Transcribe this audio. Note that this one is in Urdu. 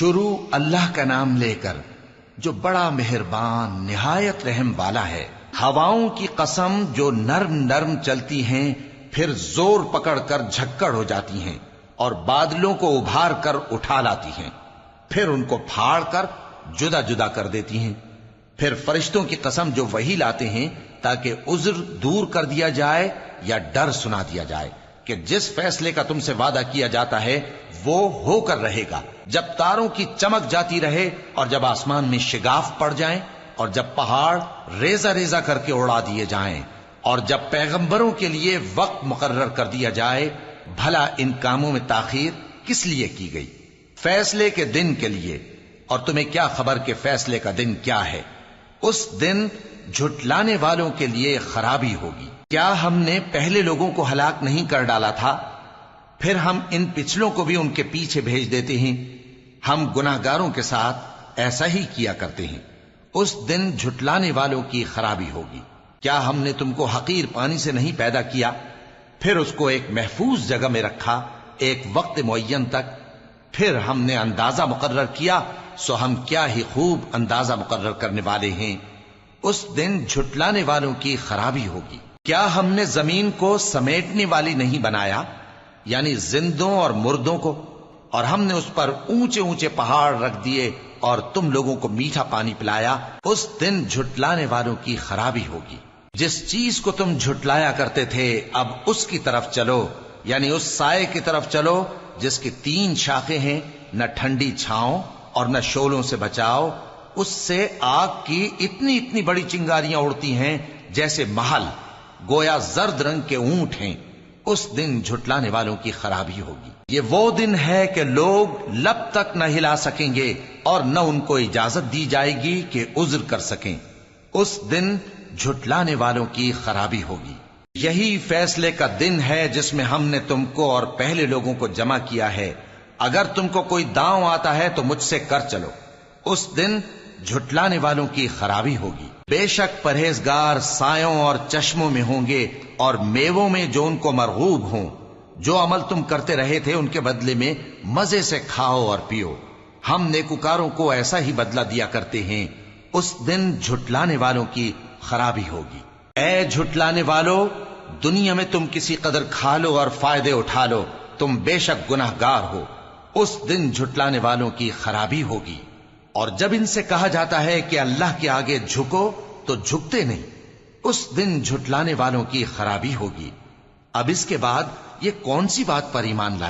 شروع اللہ کا نام لے کر جو بڑا مہربان نہایت رحم والا ہے۔ ہواؤں کی قسم جو نرم نرم چلتی ہیں پھر زور پکڑ کر جھکڑ ہو جاتی ہیں اور بادلوں کو ابھار کر اٹھا لاتی ہیں، پھر ان کو پھاڑ کر جدا جدا کر دیتی ہیں۔ پھر فرشتوں کی قسم جو وحی لاتے ہیں تاکہ عذر دور کر دیا جائے یا ڈر سنا دیا جائے کہ جس فیصلے کا تم سے وعدہ کیا جاتا ہے وہ ہو کر رہے گا، جب تاروں کی چمک جاتی رہے اور جب آسمان میں شگاف پڑ جائیں اور جب پہاڑ ریزہ ریزہ کر کے اڑا دیے جائیں اور جب پیغمبروں کے لیے وقت مقرر کر دیا جائے۔ بھلا ان کاموں میں تاخیر کس لیے کی گئی؟ فیصلے کے دن کے لیے، اور تمہیں کیا خبر کہ فیصلے کا دن کیا ہے؟ اس دن جھٹلانے والوں کے لیے خرابی ہوگی۔ کیا ہم نے پہلے لوگوں کو ہلاک نہیں کر ڈالا تھا؟ پھر ہم ان پچھلوں کو بھی ان کے پیچھے بھیج دیتے ہیں۔ ہم گناہگاروں کے ساتھ ایسا ہی کیا کرتے ہیں۔ اس دن جھٹلانے والوں کی خرابی ہوگی۔ کیا ہم نے تم کو حقیر پانی سے نہیں پیدا کیا، پھر اس کو ایک محفوظ جگہ میں رکھا ایک وقت معین تک، پھر ہم نے اندازہ مقرر کیا، سو ہم کیا ہی خوب اندازہ مقرر کرنے والے ہیں۔ اس دن جھٹلانے والوں کی خرابی ہوگی۔ کیا ہم نے زمین کو سمیٹنے والی نہیں بنایا، یعنی زندوں اور مردوں کو، اور ہم نے اس پر اونچے اونچے پہاڑ رکھ دیے اور تم لوگوں کو میٹھا پانی پلایا۔ اس دن جھٹلانے والوں کی خرابی ہوگی۔ جس چیز کو تم جھٹلایا کرتے تھے اب اس کی طرف چلو، یعنی اس سائے کی طرف چلو جس کی 3 شاخیں ہیں، نہ ٹھنڈی چھاؤں اور نہ شولوں سے بچاؤ۔ اس سے آگ کی اتنی اتنی بڑی چنگاریاں اڑتی ہیں جیسے محل، گویا زرد رنگ کے اونٹ ہیں۔ اس دن جھٹلانے والوں کی خرابی ہوگی۔ یہ وہ دن ہے کہ لوگ لب تک نہ ہلا سکیں گے اور نہ ان کو اجازت دی جائے گی کہ عذر کر سکیں۔ اس دن جھٹلانے والوں کی خرابی ہوگی۔ یہی فیصلے کا دن ہے جس میں ہم نے تم کو اور پہلے لوگوں کو جمع کیا ہے۔ اگر تم کو کوئی داؤں آتا ہے تو مجھ سے کر چلو۔ اس دن جھٹلانے والوں کی خرابی ہوگی۔ بے شک پرہیزگار سایوں اور چشموں میں ہوں گے اور میووں میں جو ان کو مرغوب ہوں۔ جو عمل تم کرتے رہے تھے ان کے بدلے میں مزے سے کھاؤ اور پیو۔ ہم نیکوکاروں کو ایسا ہی بدلہ دیا کرتے ہیں۔ اس دن جھٹلانے والوں کی خرابی ہوگی۔ اے جھٹلانے والو، دنیا میں تم کسی قدر کھا لو اور فائدے اٹھا لو، تم بے شک گناہگار ہو۔ اس دن جھٹلانے والوں کی خرابی ہوگی۔ اور جب ان سے کہا جاتا ہے کہ اللہ کے آگے جھکو تو جھکتے نہیں۔ اس دن جھٹلانے والوں کی خرابی ہوگی۔ اب اس کے بعد یہ کون سی بات پر ایمان لائے؟